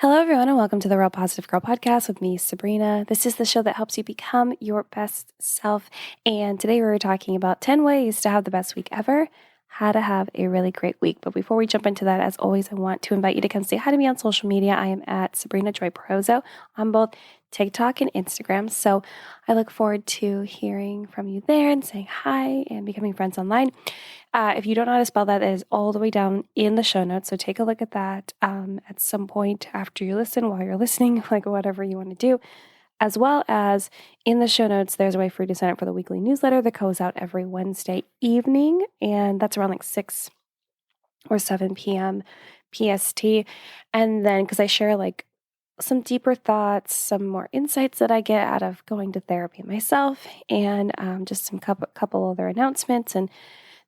Hello, everyone, and welcome to the Real Positive Girl podcast with me, Sabrina. This is the show that helps you become your best self. And today we're talking about 10 ways to have the best week ever, how to have a really great week. But before we jump into that, as always, I want to invite you to come say hi to me on social media. I am at Sabrina Joy Prozo on both TikTok and Instagram. So I look forward to hearing from you there and saying hi and becoming friends online. If you don't know how to spell that, it is all the way down in the show notes. So take a look at that at some point after you listen, while you're listening, like whatever you want to do. As well as in the show notes, there's a way for you to sign up for the weekly newsletter that goes out every Wednesday evening. And that's around like 6 or 7 p.m. PST. And then because I share like some deeper thoughts, some more insights that I get out of going to therapy myself, and just some couple other announcements and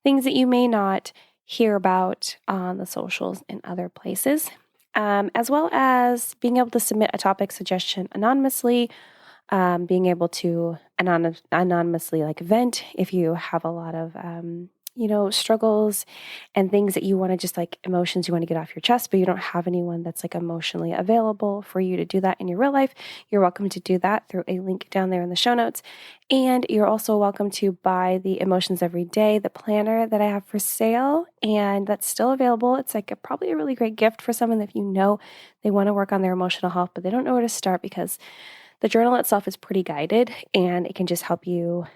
things that you may not hear about on the socials and other places, as well as being able to submit a topic suggestion anonymously, being able to anonymously like vent if you have a lot of struggles and things that you want to just like emotions you want to get off your chest, but you don't have anyone that's like emotionally available for you to do that in your real life. You're welcome to do that through a link down there in the show notes. And you're also welcome to buy the Emotions Every Day, the planner that I have for sale, and that's still available. It's like probably a really great gift for someone if you know they want to work on their emotional health, but they don't know where to start, because the journal itself is pretty guided and it can just help you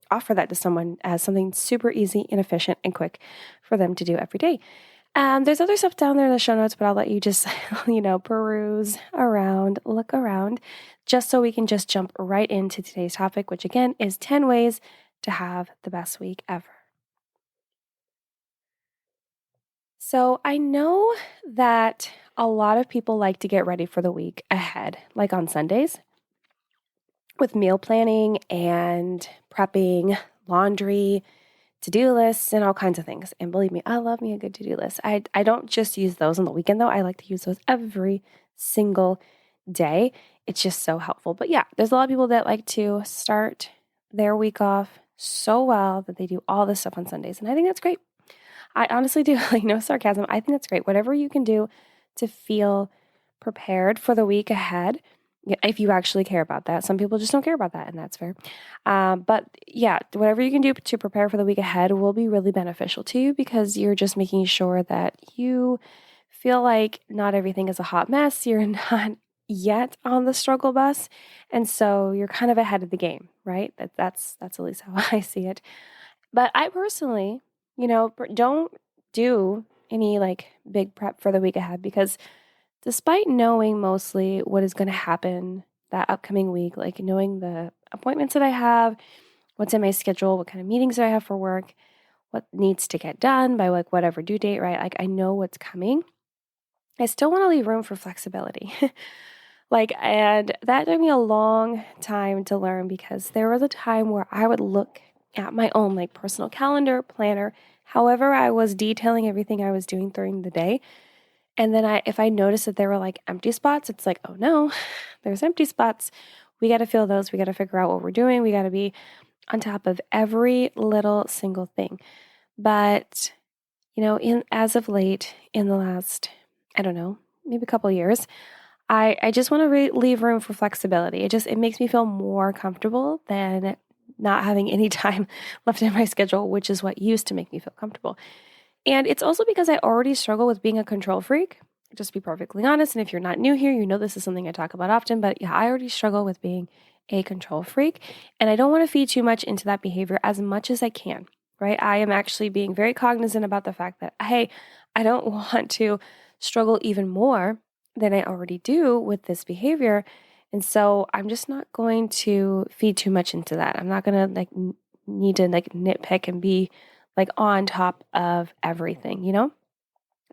offer that to someone as something super easy and efficient and quick for them to do every day. There's other stuff down there in the show notes, but I'll let you just, peruse around, look around, just so we can just jump right into today's topic, which again is 10 ways to have the best week ever. So I know that a lot of people like to get ready for the week ahead, like on Sundays, with meal planning and prepping, laundry, to-do lists, and all kinds of things. And believe me, I love me a good to-do list. I don't just use those on the weekend, though. I like to use those every single day. It's just so helpful. But yeah, there's a lot of people that like to start their week off so well that they do all this stuff on Sundays. And I think that's great. I honestly do. Like, no sarcasm. I think that's great. Whatever you can do to feel prepared for the week ahead, if you actually care about that. Some people just don't care about that, and that's fair. But yeah, whatever you can do to prepare for the week ahead will be really beneficial to you, because you're just making sure that you feel like not everything is a hot mess. You're not yet on the struggle bus, and so you're kind of ahead of the game, right? That's at least how I see it. But I personally, don't do any like big prep for the week ahead, because despite knowing mostly what is going to happen that upcoming week, like knowing the appointments that I have, what's in my schedule, what kind of meetings do I have for work, what needs to get done by like whatever due date, right? Like I know what's coming. I still want to leave room for flexibility. And that took me a long time to learn, because there was a time where I would look at my own like personal calendar, planner, however I was detailing everything I was doing during the day. And then if I noticed that there were like empty spots, it's like, oh no, there's empty spots. We got to fill those. We got to figure out what we're doing. We got to be on top of every little single thing. But, as of late, in the last, I don't know, maybe a couple years, I just want to leave room for flexibility. It makes me feel more comfortable than not having any time left in my schedule, which is what used to make me feel comfortable. And it's also because I already struggle with being a control freak, just to be perfectly honest. And if you're not new here, you know this is something I talk about often. But yeah, I already struggle with being a control freak. And I don't want to feed too much into that behavior as much as I can, right? I am actually being very cognizant about the fact that, hey, I don't want to struggle even more than I already do with this behavior. And so I'm just not going to feed too much into that. I'm not going to need to nitpick and be on top of everything,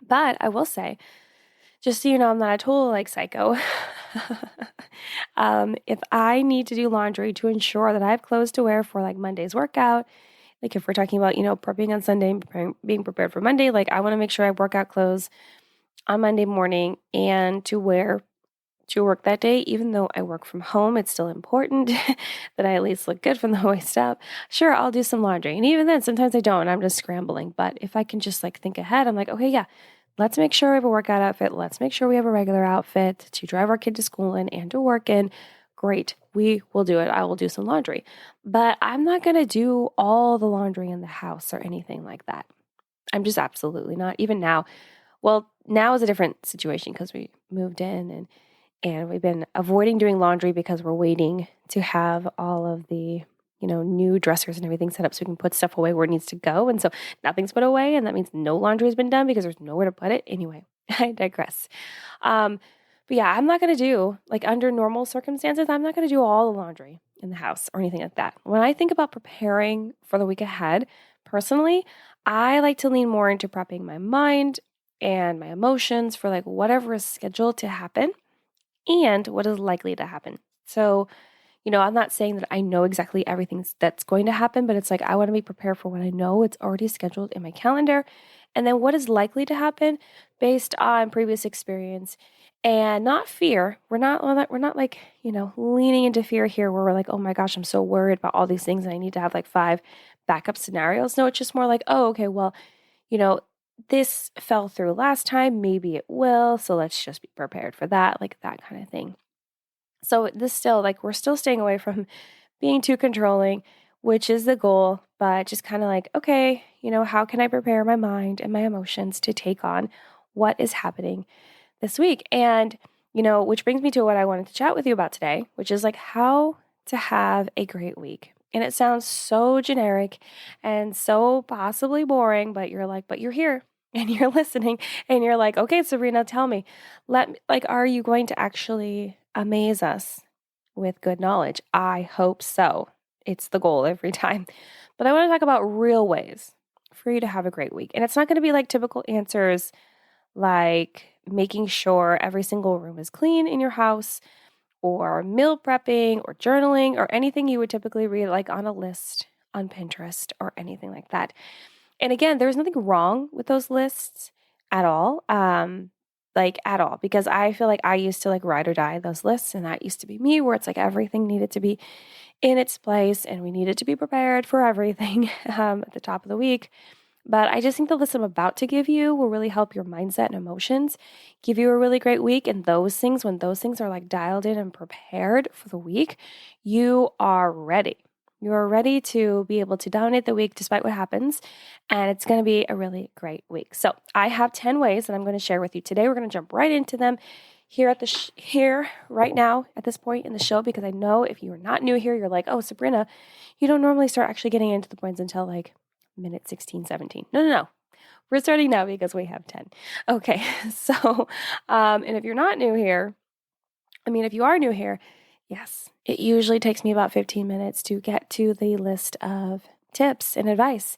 But I will say, just so you know, I'm not a total psycho. If I need to do laundry to ensure that I have clothes to wear for Monday's workout, if we're talking about, prepping on Sunday and being prepared for Monday, I want to make sure I have workout clothes on Monday morning and to wear to work that day. Even though I work from home, it's still important that I at least look good from the waist up. Sure, I'll do some laundry. And even then, sometimes I don't. I'm just scrambling. But if I can just think ahead, I'm like, okay, yeah, let's make sure we have a workout outfit. Let's make sure we have a regular outfit to drive our kid to school in and to work in. Great. We will do it. I will do some laundry. But I'm not going to do all the laundry in the house or anything like that. I'm just absolutely not. Even now. Well, now is a different situation because we moved in and we've been avoiding doing laundry because we're waiting to have all of the, new dressers and everything set up so we can put stuff away where it needs to go. And so nothing's put away, and that means no laundry has been done because there's nowhere to put it. Anyway, I digress. But yeah, I'm not going to do, like under normal circumstances, I'm not going to do all the laundry in the house or anything like that. When I think about preparing for the week ahead, personally, I like to lean more into prepping my mind and my emotions for like whatever is scheduled to happen and what is likely to happen. So, I'm not saying that I know exactly everything that's going to happen, but it's like I want to be prepared for what I know it's already scheduled in my calendar, and then what is likely to happen based on previous experience and not fear. We're not like, leaning into fear here where we're like, "Oh my gosh, I'm so worried about all these things and I need to have like 5 backup scenarios." No, it's just more like, "Oh, okay, well, you know, this fell through last time, maybe it will, so let's just be prepared for that," like that kind of thing. So this still, like, we're still staying away from being too controlling, which is the goal, but just kind of like, okay, how can I prepare my mind and my emotions to take on what is happening this week? And, which brings me to what I wanted to chat with you about today, which is like how to have a great week. And it sounds so generic and so possibly boring, but you're like, but you're here and you're listening and you're like, okay, Sabrina, tell me, are you going to actually amaze us with good knowledge? I hope so. It's the goal every time. But I want to talk about real ways for you to have a great week. And it's not going to be like typical answers like making sure every single room is clean in your house or meal prepping or journaling or anything you would typically read like on a list on Pinterest or anything like that. And again, there's nothing wrong with those lists at all. Like at all, because I feel like I used to like ride or die those lists, and that used to be me, where it's like everything needed to be in its place and we needed to be prepared for everything at the top of the week. But I just think the list I'm about to give you will really help your mindset and emotions, give you a really great week. And those things, when those things are like dialed in and prepared for the week, you are ready. You're ready to be able to dominate the week despite what happens. And it's going to be a really great week. So I have 10 ways that I'm going to share with you today. We're going to jump right into them here at here right now at this point in the show, because I know if you're not new here, you're like, oh, Sabrina, you don't normally start actually getting into the points until like minute 16, 17. No. We're starting now because we have 10. Okay. So, and if you're not new here, if you are new here, yes, it usually takes me about 15 minutes to get to the list of tips and advice.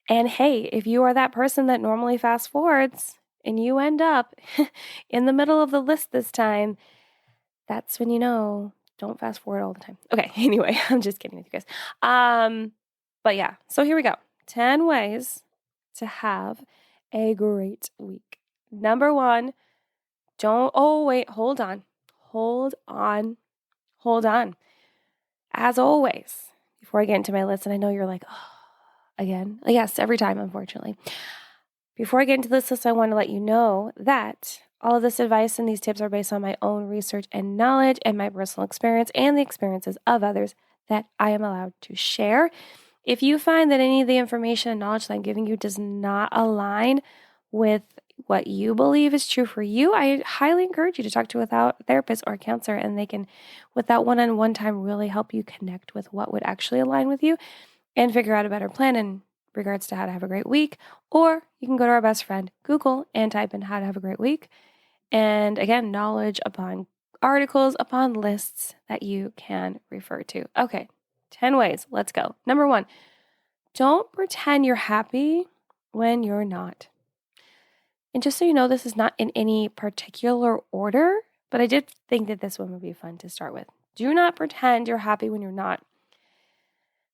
And hey, if you are that person that normally fast forwards and you end up in the middle of the list this time, that's when don't fast forward all the time. Okay, anyway, I'm just kidding with you guys. But yeah, so here we go. 10 ways to have a great week. Number 1, hold on. Hold on. As always, before I get into my list, and I know you're like, oh, again. Yes, every time, unfortunately. Before I get into this list, I want to let you know that all of this advice and these tips are based on my own research and knowledge and my personal experience and the experiences of others that I am allowed to share. If you find that any of the information and knowledge that I'm giving you does not align with what you believe is true for you, I highly encourage you to talk to a therapist or a counselor, and they can, with that one-on-one time, really help you connect with what would actually align with you and figure out a better plan in regards to how to have a great week. Or you can go to our best friend, Google, and type in how to have a great week. And again, knowledge upon articles, upon lists that you can refer to. Okay, 10 ways. Let's go. Number 1, don't pretend you're happy when you're not. And just so you know, this is not in any particular order, but I did think that this one would be fun to start with. Do not pretend you're happy when you're not.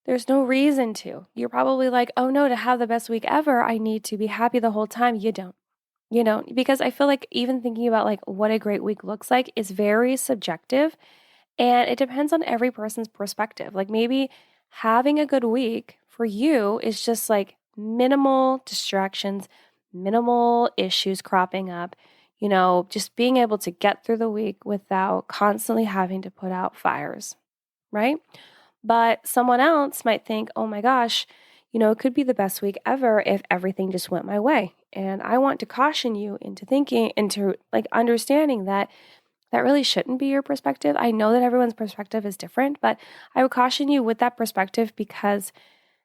There's no reason to. You're probably like, oh no, to have the best week ever, I need to be happy the whole time. You don't. Because I feel like even thinking about like what a great week looks like is very subjective, and it depends on every person's perspective. Like maybe having a good week for you is just like minimal distractions, minimal issues cropping up, just being able to get through the week without constantly having to put out fires, right? But someone else might think, oh my gosh, it could be the best week ever if everything just went my way. And I want to caution you into like understanding that really shouldn't be your perspective. I know that everyone's perspective is different, but I would caution you with that perspective because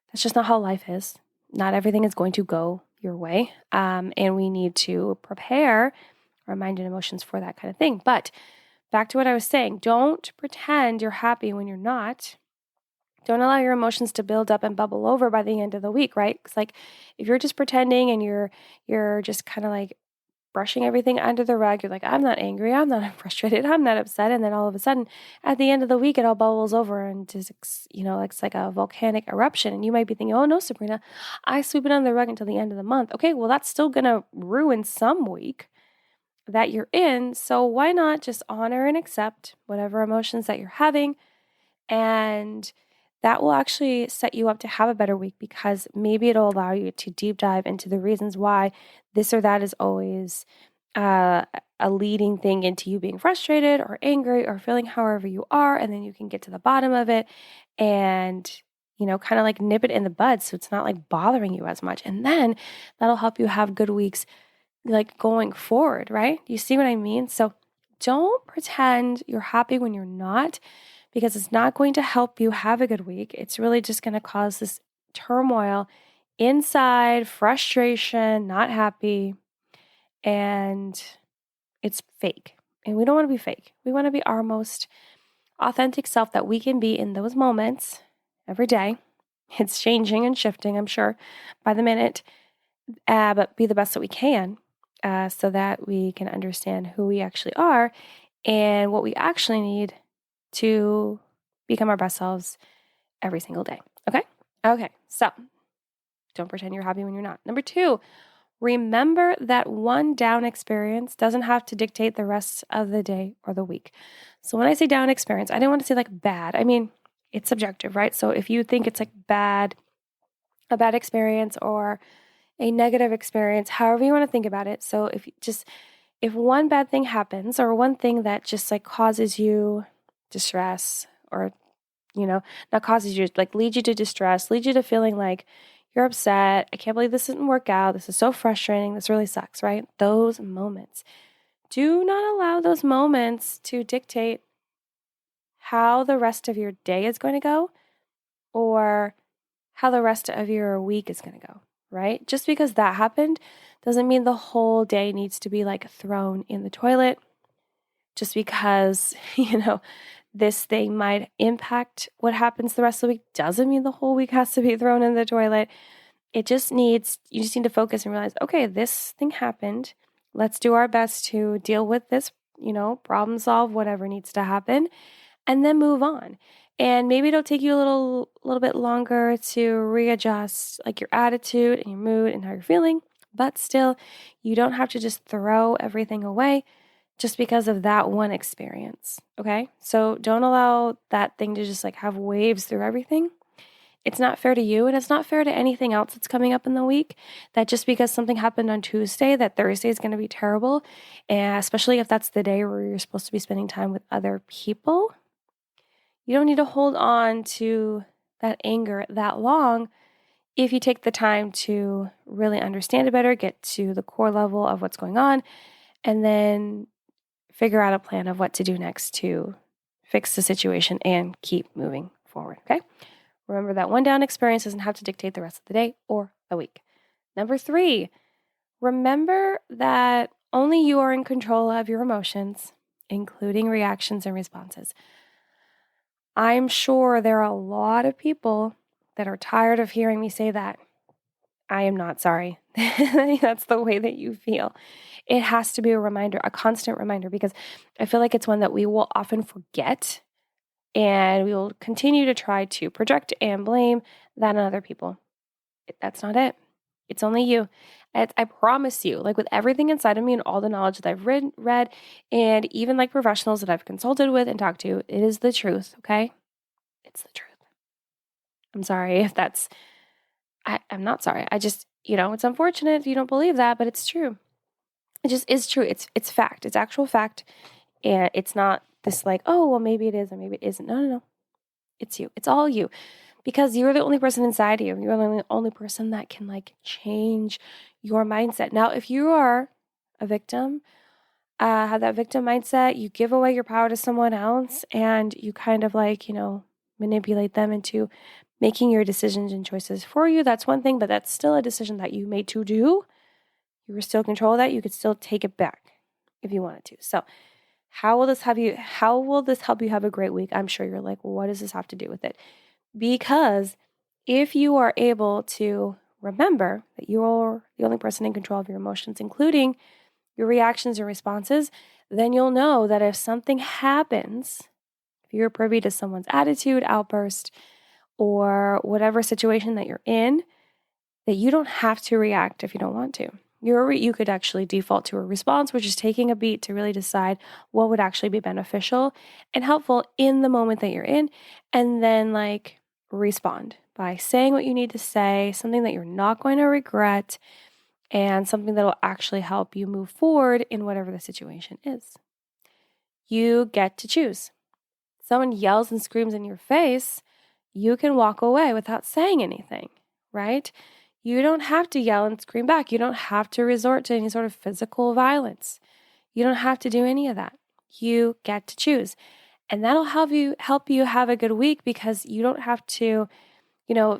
that's just not how life is. Not everything is going to go your way. And we need to prepare our mind and emotions for that kind of thing. But back to what I was saying, don't pretend you're happy when you're not. Don't allow your emotions to build up and bubble over by the end of the week, right? It's like if you're just pretending and you're just kind of like brushing everything under the rug, you're like, I'm not angry, I'm not frustrated, I'm not upset, and then all of a sudden, at the end of the week, it all bubbles over and just it's like a volcanic eruption, and you might be thinking, oh no, Sabrina, I sweep it under the rug until the end of the month. Okay, well that's still gonna ruin some week that you're in, so why not just honor and accept whatever emotions that you're having, and that will actually set you up to have a better week because maybe it'll allow you to deep dive into the reasons why this or that is always a leading thing into you being frustrated or angry or feeling however you are. And then you can get to the bottom of it and, kind of like nip it in the bud so it's not like bothering you as much. And then that'll help you have good weeks like going forward, right? You see what I mean? So don't pretend you're happy when you're not, because it's not going to help you have a good week. It's really just going to cause this turmoil inside, frustration, not happy, and it's fake. And we don't want to be fake. We want to be our most authentic self that we can be in those moments every day. It's changing and shifting, I'm sure, by the minute, but be the best that we can so that we can understand who we actually are and what we actually need to become our best selves every single day. Okay? Okay. So don't pretend you're happy when you're not. Number 2, remember that one down experience doesn't have to dictate the rest of the day or the week. So when I say down experience, I don't want to say like bad. I mean, it's subjective, right? So if you think it's like a bad experience or a negative experience, however you want to think about it. So if one bad thing happens or one thing that just like causes you distress or, not causes you, like leads you to distress, leads you to feeling like you're upset. I can't believe this didn't work out. This is so frustrating. This really sucks, right? Those moments. Do not allow those moments to dictate how the rest of your day is going to go or how the rest of your week is going to go, right? Just because that happened doesn't mean the whole day needs to be like thrown in the toilet. Just because, this thing might impact what happens the rest of the week doesn't mean the whole week has to be thrown in the toilet. You just need to focus and realize, okay, this thing happened. Let's do our best to deal with this, problem solve whatever needs to happen, and then move on. And maybe it'll take you a little bit longer to readjust like your attitude and your mood and how you're feeling, but still, you don't have to just throw everything away just because of that one experience, okay? So don't allow that thing to just like have waves through everything. It's not fair to you, and it's not fair to anything else that's coming up in the week, that just because something happened on Tuesday, that Thursday is going to be terrible, and especially if that's the day where you're supposed to be spending time with other people. You don't need to hold on to that anger that long if you take the time to really understand it better, get to the core level of what's going on, and then figure out a plan of what to do next to fix the situation and keep moving forward, okay? Remember that one down experience doesn't have to dictate the rest of the day or the week. Number 3, remember that only you are in control of your emotions, including reactions and responses. I'm sure there are a lot of people that are tired of hearing me say that. I am not sorry. That's the way that you feel. It has to be a reminder, a constant reminder, because I feel like it's one that we will often forget, and we will continue to try to project and blame that on other people. That's not it. It's only you. I promise you, like with everything inside of me and all the knowledge that I've read, and even like professionals that I've consulted with and talked to, it is the truth, okay? It's the truth. I'm sorry if I'm not sorry. It's unfortunate if you don't believe that, but it's true. It just is true. It's fact. It's actual fact. And it's not this like, oh, well, maybe it is or maybe it isn't. No, no, no. It's you. It's all you. Because you're the only person inside you. You're the only person that can like change your mindset. Now, if you are a victim, have that victim mindset, you give away your power to someone else and you kind of like, manipulate them into making your decisions and choices for you. That's one thing, but that's still a decision that you made to do. You were still in control of that. You could still take it back if you wanted to. So how will this help you have a great week? I'm sure you're like, well, what does this have to do with it? Because if you are able to remember that you're the only person in control of your emotions, including your reactions and responses, then you'll know that if something happens, if you're privy to someone's attitude, outburst, or whatever situation that you're in, that you don't have to react if you don't want to. You could actually default to a response, which is taking a beat to really decide what would actually be beneficial and helpful in the moment that you're in, and then like respond by saying what you need to say, something that you're not going to regret, and something that will actually help you move forward in whatever the situation is. You get to choose. Someone yells and screams in your face, you can walk away without saying anything, right? You don't have to yell and scream back. You don't have to resort to any sort of physical violence. You don't have to do any of that. You get to choose. And that'll help you have a good week because you don't have to,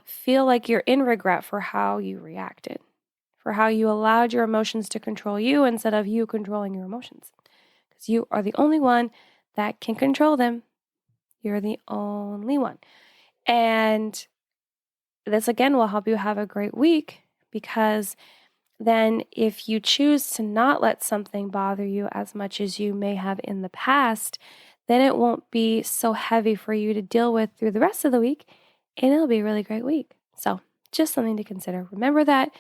feel like you're in regret for how you reacted, for how you allowed your emotions to control you instead of you controlling your emotions. Because you are the only one that can control them. You're the only one. And this again will help you have a great week because then if you choose to not let something bother you as much as you may have in the past, then it won't be so heavy for you to deal with through the rest of the week, and it'll be a really great week. So just something to consider. Remember that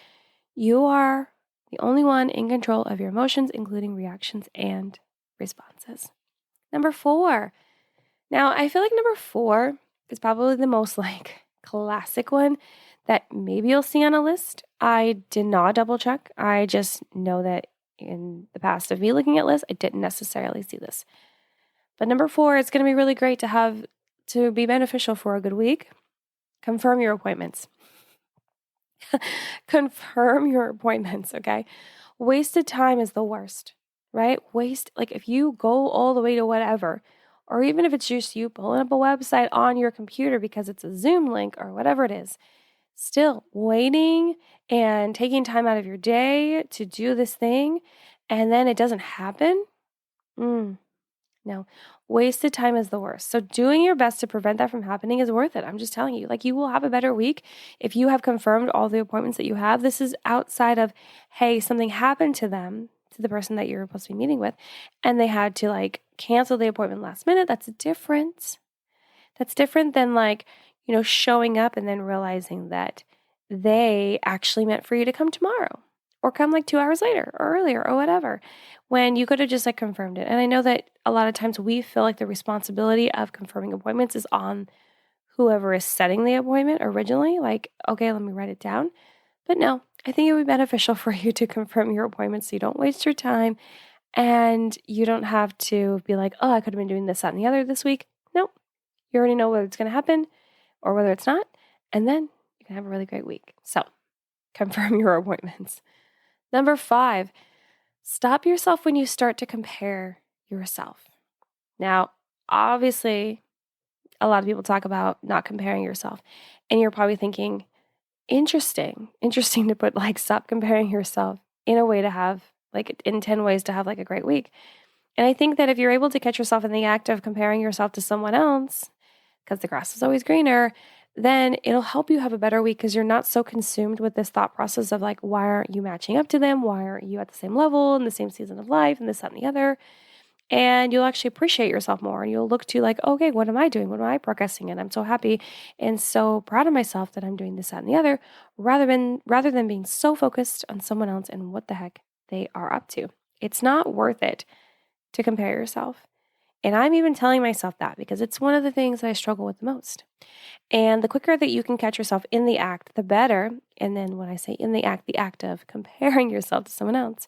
you are the only one in control of your emotions, including reactions and responses. Number 4. Now, I feel like number 4 is probably the most like classic one that maybe you'll see on a list. I did not double check. I just know that in the past of me looking at lists, I didn't necessarily see this. But number 4, it's going to be really great to be beneficial for a good week. Confirm your appointments. Confirm your appointments, okay? Wasted time is the worst, right? Like if you go all the way to whatever, or even if it's just you pulling up a website on your computer because it's a Zoom link or whatever it is, still waiting and taking time out of your day to do this thing, and then it doesn't happen. No, wasted time is the worst. So doing your best to prevent that from happening is worth it. I'm just telling you, like you will have a better week if you have confirmed all the appointments that you have. This is outside of, hey, something happened to them, to the person that you're supposed to be meeting with, and they had to like cancel the appointment last minute. That's different. That's different than like, showing up and then realizing that they actually meant for you to come tomorrow or come like 2 hours later or earlier or whatever, when you could have just like confirmed it. And I know that a lot of times we feel like the responsibility of confirming appointments is on whoever is setting the appointment originally. Like, okay, let me write it down. But no, I think it would be beneficial for you to confirm your appointments so you don't waste your time and you don't have to be like, oh, I could have been doing this, that, and the other this week. Nope. You already know whether it's going to happen or whether it's not. And then you can have a really great week. So confirm your appointments. Number 5, stop yourself when you start to compare yourself. Now, obviously, a lot of people talk about not comparing yourself. And you're probably thinking, interesting to put like stop comparing yourself in a way to have like in 10 ways to have like a great week. And I think that if you're able to catch yourself in the act of comparing yourself to someone else, because the grass is always greener, then it'll help you have a better week because you're not so consumed with this thought process of like, why aren't you matching up to them? Why aren't you at the same level in the same season of life and this, that, and the other? And you'll actually appreciate yourself more. And you'll look to like, okay, what am I doing? What am I progressing in? I'm so happy and so proud of myself that I'm doing this, that, and the other, rather than being so focused on someone else and what the heck they are up to. It's not worth it to compare yourself. And I'm even telling myself that because it's one of the things that I struggle with the most. And the quicker that you can catch yourself in the act, the better. And then when I say in the act of comparing yourself to someone else,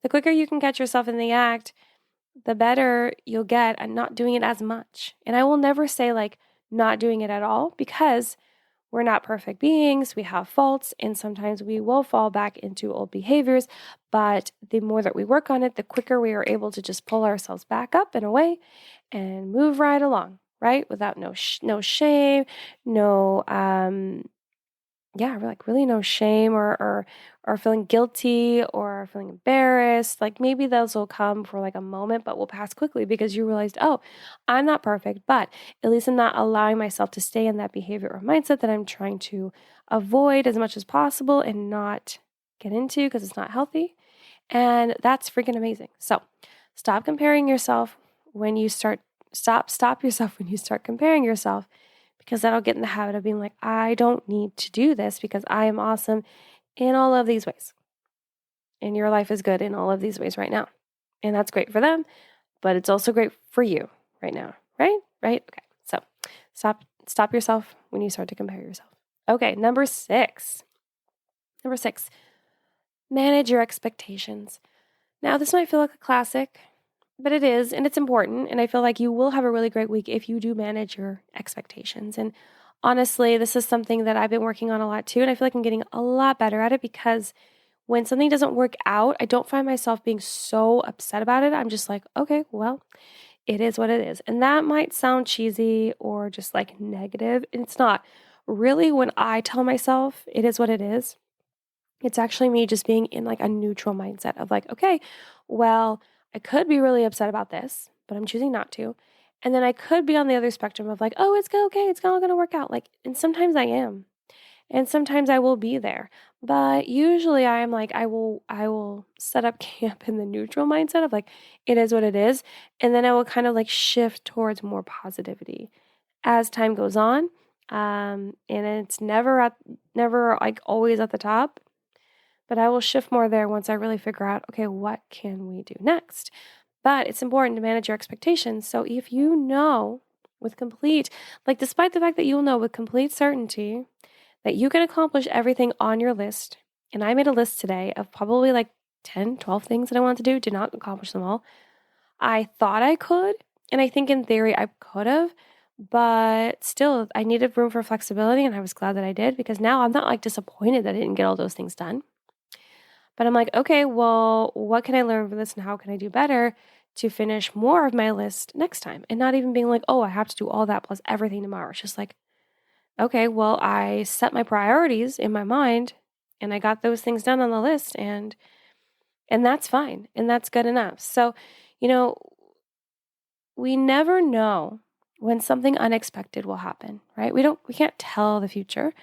the quicker you can catch yourself in the act, the better you'll get at not doing it as much. And I will never say like not doing it at all because we're not perfect beings. We have faults, and sometimes we will fall back into old behaviors. But the more that we work on it, the quicker we are able to just pull ourselves back up and away and move right along, right? Without no shame, no really no shame or feeling guilty or feeling embarrassed. Like maybe those will come for like a moment, but will pass quickly because you realized, oh, I'm not perfect, but at least I'm not allowing myself to stay in that behavior or mindset that I'm trying to avoid as much as possible and not get into because it's not healthy. And that's freaking amazing. So stop comparing yourself when you start, stop yourself when you start comparing yourself, because that'll get in the habit of being like, I don't need to do this because I am awesome in all of these ways. And your life is good in all of these ways right now. And that's great for them, but it's also great for you right now, right? Right? Okay. So stop yourself when you start to compare yourself. Okay, number six, manage your expectations. Now, this might feel like a classic, but it is, and it's important. And I feel like you will have a really great week if you do manage your expectations. And honestly, this is something that I've been working on a lot too. And I feel like I'm getting a lot better at it because when something doesn't work out, I don't find myself being so upset about it. I'm just like, okay, well, it is what it is. And that might sound cheesy or just like negative. It's not. Really, when I tell myself it is what it is, it's actually me just being in like a neutral mindset of like, okay, well, I could be really upset about this, but I'm choosing not to. And then I could be on the other spectrum of like, oh, it's okay, it's all gonna work out. Like, and sometimes I am. And sometimes I will be there. But usually I am like, I will set up camp in the neutral mindset of like, it is what it is. And then I will kind of like shift towards more positivity as time goes on. And it's never like always at the top. But I will shift more there once I really figure out, okay, what can we do next? But it's important to manage your expectations. So if you know with complete, like despite the fact that you'll know with complete certainty that you can accomplish everything on your list, and I made a list today of probably like 10, 12 things that I wanted to do, did not accomplish them all. I thought I could, and I think in theory I could have, but still I needed room for flexibility, and I was glad that I did because now I'm not like disappointed that I didn't get all those things done. But I'm like, okay, well, what can I learn from this and how can I do better to finish more of my list next time? And not even being like, oh, I have to do all that plus everything tomorrow. It's just like, okay, well, I set my priorities in my mind and I got those things done on the list and that's fine and that's good enough. So, you know, we never know when something unexpected will happen, right? We can't tell the future.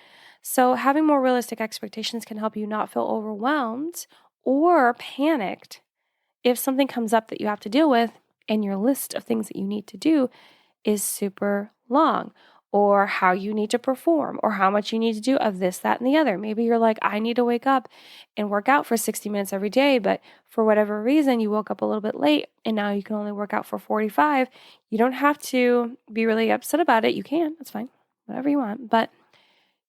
So having more realistic expectations can help you not feel overwhelmed or panicked if something comes up that you have to deal with and your list of things that you need to do is super long, or how you need to perform, or how much you need to do of this, that, and the other. Maybe you're like, I need to wake up and work out for 60 minutes every day, but for whatever reason, you woke up a little bit late and now you can only work out for 45. You don't have to be really upset about it. You can, that's fine, whatever you want. But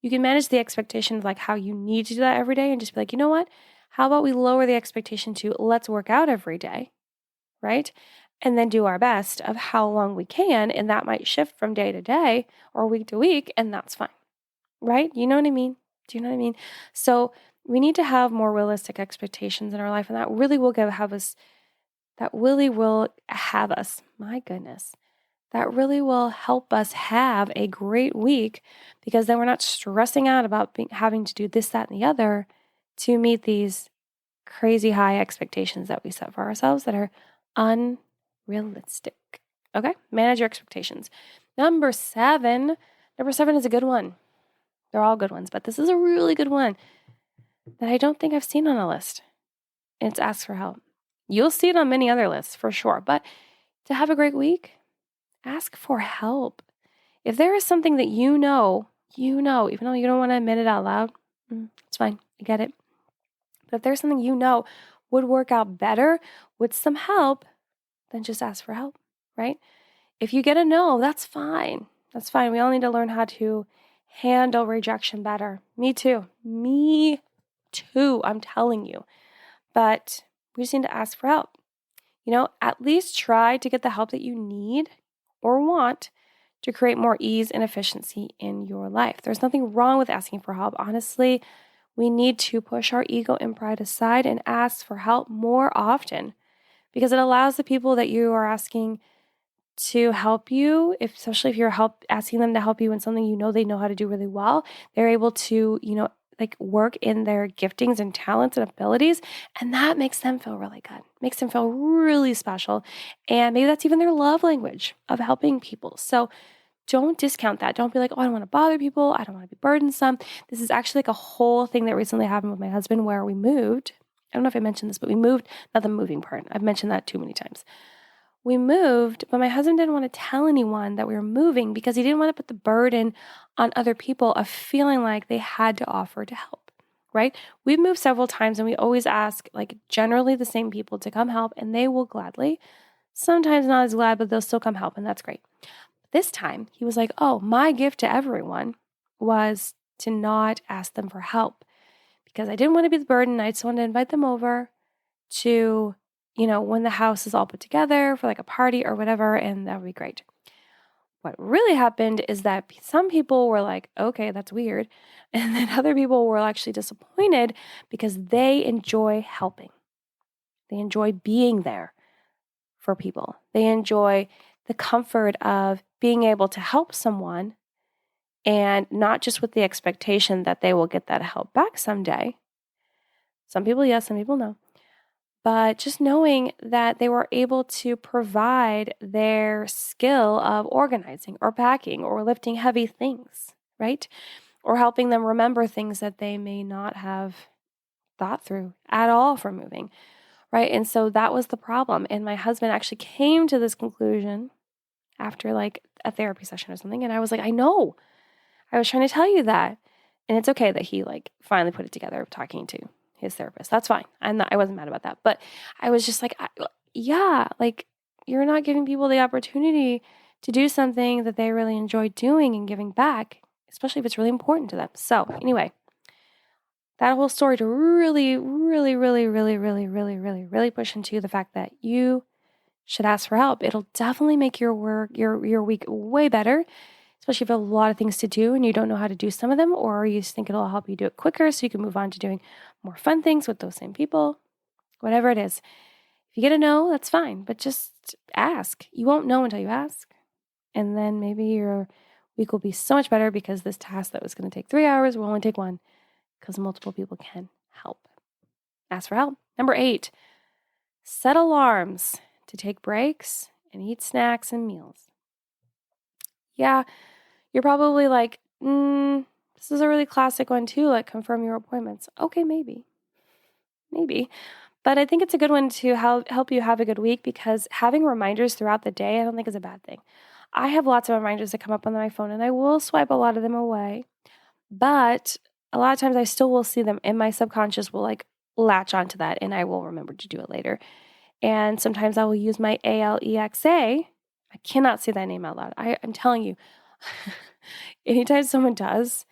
you can manage the expectation of like how you need to do that every day and just be like, you know what? How about we lower the expectation to let's work out every day, right? And then do our best of how long we can. And that might shift from day to day or week to week, and that's fine, right? You know what I mean? Do you know what I mean? So we need to have more realistic expectations in our life, and that really will have us, my goodness, that really will help us have a great week because then we're not stressing out about having to do this, that, and the other to meet these crazy high expectations that we set for ourselves that are unrealistic. Okay? Manage your expectations. Number seven is a good one. They're all good ones, but this is a really good one that I don't think I've seen on a list. And it's ask for help. You'll see it on many other lists for sure, but to have a great week, ask for help. If there is something that you know, even though you don't want to admit it out loud, it's fine. I get it. But if there's something you know would work out better with some help, then just ask for help. right? If you get a no, that's fine. That's fine. We all need to learn how to handle rejection better. Me too. Me too. I'm telling you. But we just need to ask for help. At least try to get the help that you need or want to create more ease and efficiency in your life. There's nothing wrong with asking for help. Honestly, we need to push our ego and pride aside and ask for help more often because it allows the people that you are asking to help you, especially if you're asking them to help you in something they know how to do really well, they're able to, work in their giftings and talents and abilities, and that makes them feel really good, makes them feel really special, and maybe that's even their love language of helping people. So don't discount that. Don't be like, oh, I don't want to bother people. I don't want to be burdensome. This is actually like a whole thing that recently happened with my husband where we moved. I don't know if I mentioned this, but we moved, not the moving part. I've mentioned that too many times. We moved, but my husband didn't want to tell anyone that we were moving because he didn't want to put the burden on other people of feeling like they had to offer to help, right? We've moved several times and we always ask generally the same people to come help and they will gladly. Sometimes not as glad, but they'll still come help and that's great. This time he was like, oh, my gift to everyone was to not ask them for help because I didn't want to be the burden. I just wanted to invite them over to when the house is all put together for a party or whatever, and that would be great. What really happened is that some people were like, okay, that's weird. And then other people were actually disappointed because they enjoy helping. They enjoy being there for people. They enjoy the comfort of being able to help someone and not just with the expectation that they will get that help back someday. Some people, yes, some people, no. But just knowing that they were able to provide their skill of organizing or packing or lifting heavy things, right? Or helping them remember things that they may not have thought through at all for moving, right? And so that was the problem. And my husband actually came to this conclusion after a therapy session or something. And I was like, I know. I was trying to tell you that. And it's okay that he finally put it together talking to his therapist. That's fine. I wasn't mad about that. But I was just you're not giving people the opportunity to do something that they really enjoy doing and giving back, especially if it's really important to them. So anyway, that whole story to really, really, really, really, really, really, really, really push into the fact that you should ask for help. It'll definitely make your week way better, especially if you have a lot of things to do and you don't know how to do some of them, or you just think it'll help you do it quicker so you can move on to doing more fun things with those same people, whatever it is. If you get a no, that's fine, but just ask. You won't know until you ask. And then maybe your week will be so much better because this task that was going to take 3 hours will only take 1 because multiple people can help. Ask for help. Number 8, set alarms to take breaks and eat snacks and meals. Yeah, you're probably like, this is a really classic one too, confirm your appointments. Okay, maybe. But I think it's a good one to help you have a good week because having reminders throughout the day, I don't think is a bad thing. I have lots of reminders that come up on my phone and I will swipe a lot of them away. But a lot of times I still will see them and my subconscious will latch onto that and I will remember to do it later. And sometimes I will use my ALEXA. I cannot say that name out loud. I'm telling you, anytime someone does,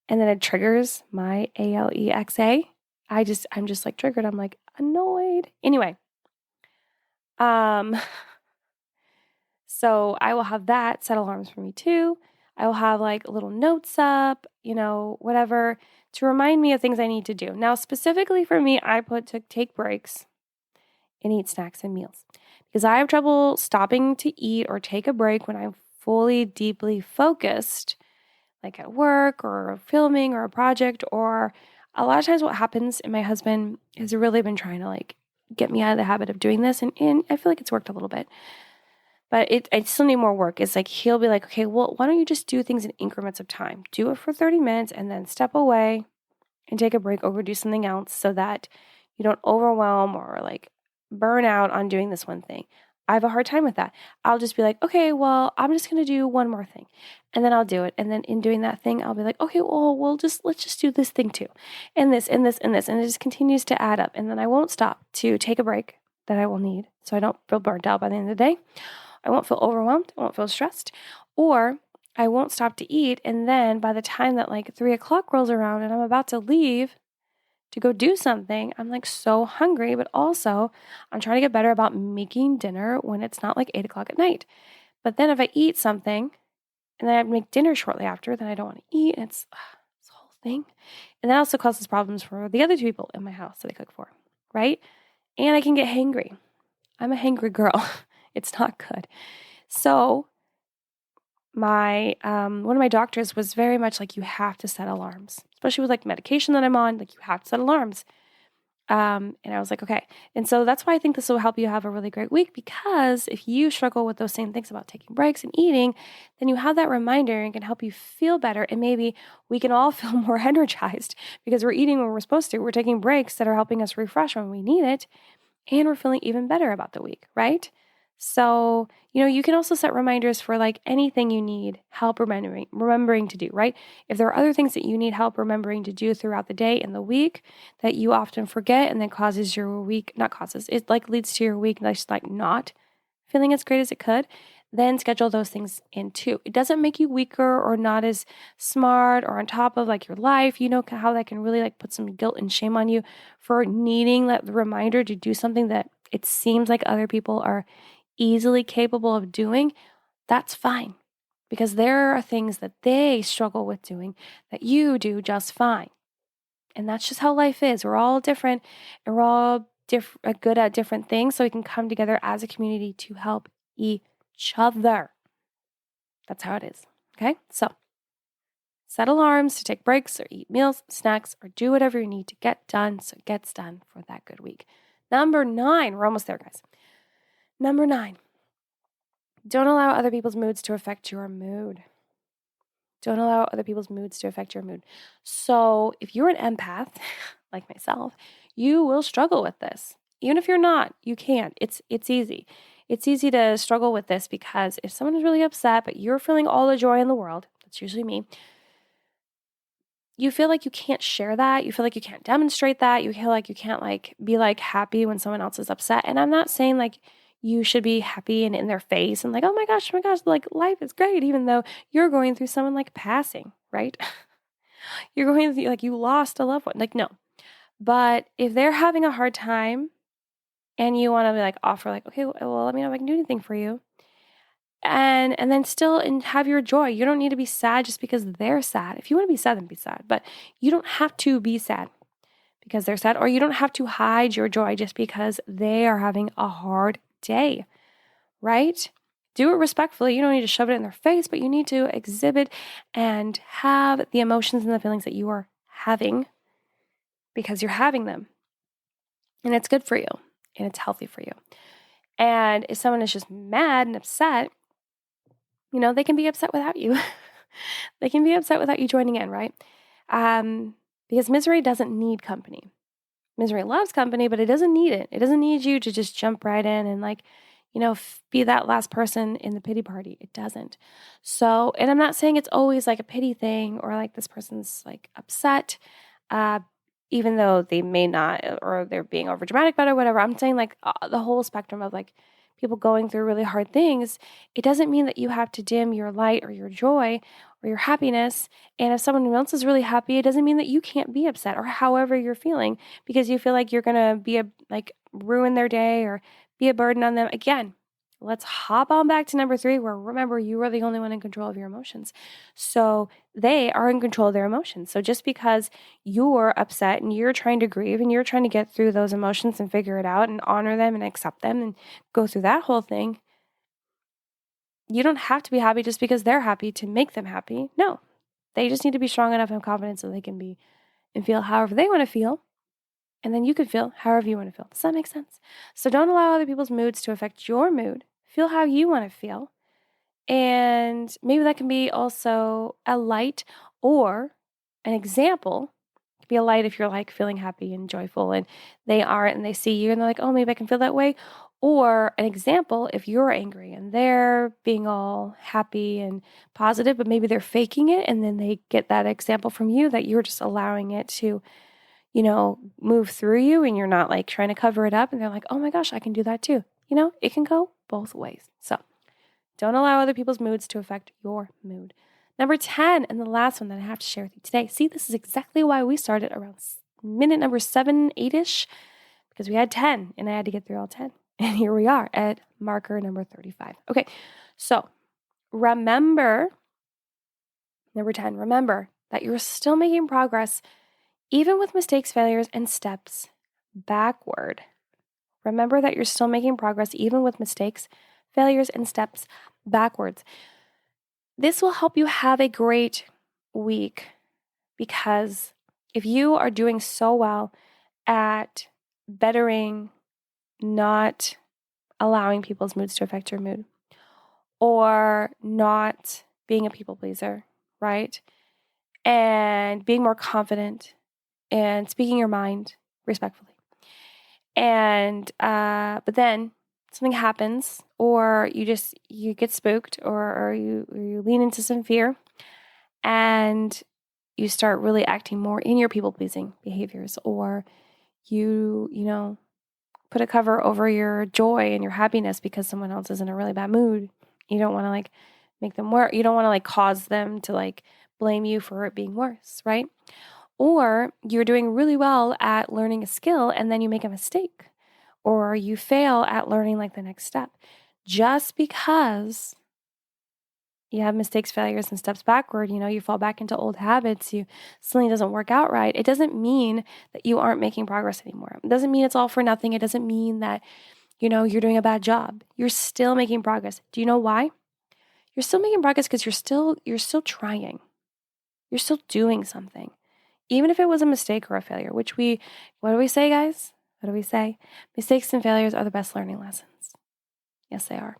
and then it triggers my ALEXA, I'm just triggered. I'm annoyed. Anyway, so I will have that set alarms for me too. I will have little notes up, whatever, to remind me of things I need to do. Now, specifically for me, I put to take breaks and eat snacks and meals because I have trouble stopping to eat or take a break when I'm fully, deeply focused, at work or filming or a project. Or a lot of times what happens, and my husband has really been trying to get me out of the habit of doing this, and I feel like it's worked a little bit. But I still need more work. It's he'll be like, okay, well, why don't you just do things in increments of time? Do it for 30 minutes and then step away and take a break or go do something else so that you don't overwhelm or burn out on doing this one thing. I have a hard time with that. I'll just be like, okay, well, I'm just going to do one more thing. And then I'll do it. And then in doing that thing, I'll be like, okay, well, let's just do this thing too. And this, and this, and this. And it just continues to add up. And then I won't stop to take a break that I will need so I don't feel burnt out by the end of the day. I won't feel overwhelmed. I won't feel stressed. Or I won't stop to eat. And then by the time that like 3 o'clock rolls around and I'm about to leave to go do something, I'm like so hungry, but also I'm trying to get better about making dinner when it's not like 8 o'clock at night. But then if I eat something and then I make dinner shortly after, then I don't want to eat. And it's this whole thing. And that also causes problems for the other two people in my house that I cook for, right? And I can get hangry. I'm a hangry girl. It's not good. So my one of my doctors was very much like, you have to set alarms, especially with like medication that I'm on. Like, you have to set alarms. And I was like, okay. And so that's why I think this will help you have a really great week, because if you struggle with those same things about taking breaks and eating, then you have that reminder and can help you feel better. And maybe we can all feel more energized because we're eating when we're supposed to. We're taking breaks that are helping us refresh when we need it. And we're feeling even better about the week, right? So, you can also set reminders for like anything you need help remembering to do, right? If there are other things that you need help remembering to do throughout the day and the week that you often forget, and then causes your week, not causes, it like leads to your week just like not feeling as great as it could, then schedule those things in too. It doesn't make you weaker or not as smart or on top of like your life. You know how that can really like put some guilt and shame on you for needing that reminder to do something that it seems like other people are easily capable of doing. That's fine, because there are things that they struggle with doing that you do just fine. And that's just how life is. We're all different, and we're all good at different things, so we can come together as a community to help each other. That's how it is. Okay? So set alarms to take breaks or eat meals, snacks, or do whatever you need to get done so it gets done for that good week. Number 9, we're almost there, guys. Number 9, don't allow other people's moods to affect your mood. Don't allow other people's moods to affect your mood. So if you're an empath, like myself, you will struggle with this. Even if you're not, you can't. It's easy. It's easy to struggle with this because if someone is really upset, but you're feeling all the joy in the world, that's usually me, you feel like you can't share that. You feel like you can't demonstrate that. You feel like you can't like be like happy when someone else is upset. And I'm not saying like you should be happy and in their face and like, oh my gosh, like life is great, even though you're going through someone like passing, right? You're going through like you lost a loved one. Like, no. But if they're having a hard time and you want to like offer like, okay, well, let me know if I can do anything for you. And then still and have your joy. You don't need to be sad just because they're sad. If you want to be sad, then be sad. But you don't have to be sad because they're sad, or you don't have to hide your joy just because they are having a hard day, right? Do it respectfully. You don't need to shove it in their face, but you need to exhibit and have the emotions and the feelings that you are having because you're having them. And it's good for you and it's healthy for you. And if someone is just mad and upset, they can be upset without you. They can be upset without you joining in, right? Because misery doesn't need company. Misery loves company, but it doesn't need it. It doesn't need you to just jump right in and like, be that last person in the pity party. It doesn't. So, and I'm not saying it's always like a pity thing or like this person's like upset, even though they may not, or they're being over dramatic about it or whatever. I'm saying like the whole spectrum of like people going through really hard things. It doesn't mean that you have to dim your light or your joy or your happiness. And if someone else is really happy, it doesn't mean that you can't be upset or however you're feeling because you feel like you're going to be ruin their day or be a burden on them. Again, let's hop on back to number 3, where remember, you are the only one in control of your emotions. So they are in control of their emotions. So just because you're upset and you're trying to grieve and you're trying to get through those emotions and figure it out and honor them and accept them and go through that whole thing, you don't have to be happy just because they're happy to make them happy. No, they just need to be strong enough and confident so they can be and feel however they want to feel. And then you can feel however you want to feel. Does that make sense? So don't allow other people's moods to affect your mood. Feel how you want to feel. And maybe that can be also a light or an example. It could be a light if you're like feeling happy and joyful and they aren't and they see you and they're like, oh, maybe I can feel that way. Or an example if you're angry and they're being all happy and positive, but maybe they're faking it. And then they get that example from you that you're just allowing it to move through you and you're not like trying to cover it up and they're like, oh my gosh, I can do that too. It can go both ways. So Don't allow other people's moods to affect your mood. Number 10, and the last one that I have to share with you today. See, this is exactly why we started around minute number 7, 8-ish, because we had 10 and I had to get through all 10. And here we are at marker number 35. Okay, so remember, number 10, remember that you're still making progress even with mistakes, failures, and steps backward. Remember that you're still making progress even with mistakes, failures, and steps backwards. This will help you have a great week because if you are doing so well at bettering, not allowing people's moods to affect your mood, or not being a people pleaser, right? And being more confident and speaking your mind respectfully. And but then something happens, or you get spooked, or you lean into some fear, and you start really acting more in your people pleasing behaviors, or you put a cover over your joy and your happiness because someone else is in a really bad mood. You don't want to like make them worse. You don't want to like cause them to like blame you for it being worse, right? Or you're doing really well at learning a skill and then you make a mistake, or you fail at learning like the next step. Just because you have mistakes, failures, and steps backward, you fall back into old habits, something doesn't work out right, it doesn't mean that you aren't making progress anymore. It doesn't mean it's all for nothing. It doesn't mean that, you're doing a bad job. You're still making progress. Do you know why? You're still making progress because you're still trying. You're still doing something. Even if it was a mistake or a failure, what do we say, guys? What do we say? Mistakes and failures are the best learning lessons. Yes, they are.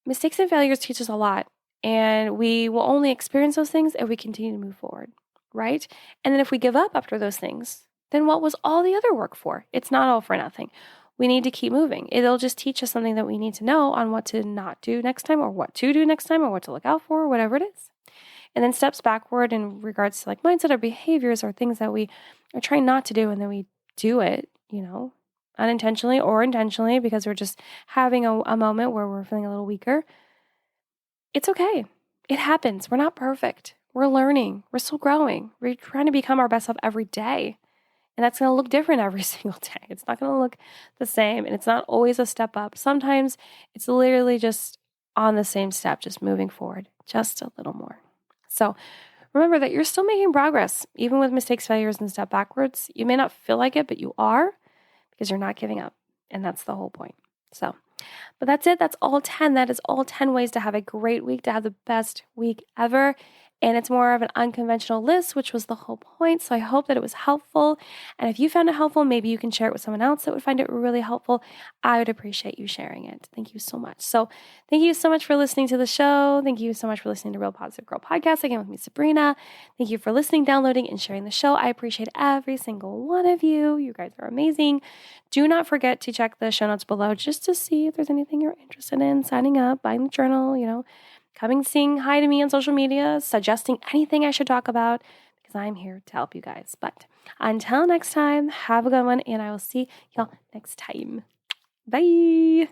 Mistakes and failures teach us a lot, and we will only experience those things if we continue to move forward, right? And then if we give up after those things, then what was all the other work for? It's not all for nothing. We need to keep moving. It'll just teach us something that we need to know on what to not do next time, or what to do next time, or what to look out for, or whatever it is. And then steps backward in regards to like mindset or behaviors or things that we are trying not to do, and then we do it, unintentionally or intentionally because we're just having a moment where we're feeling a little weaker. It's okay. It happens. We're not perfect. We're learning. We're still growing. We're trying to become our best self every day. And that's going to look different every single day. It's not going to look the same. And it's not always a step up. Sometimes it's literally just on the same step, just moving forward just a little more. So remember that you're still making progress, even with mistakes, failures, and step backwards. You may not feel like it, but you are, because you're not giving up. And that's the whole point. But that's it. That's all 10. That is all 10 ways to have a great week, to have the best week ever. And it's more of an unconventional list, which was the whole point. So I hope that it was helpful. And if you found it helpful, maybe you can share it with someone else that would find it really helpful. I would appreciate you sharing it. Thank you so much. So thank you so much for listening to the show. Thank you so much for listening to Real Positive Girl Podcast, again with me, Sabrina. Thank you for listening, downloading, and sharing the show. I appreciate every single one of you. You guys are amazing. Do not forget to check the show notes below just to see if there's anything you're interested in, signing up, buying the journal, coming saying hi to me on social media, suggesting anything I should talk about, because I'm here to help you guys. But until next time, have a good one, and I will see y'all next time. Bye.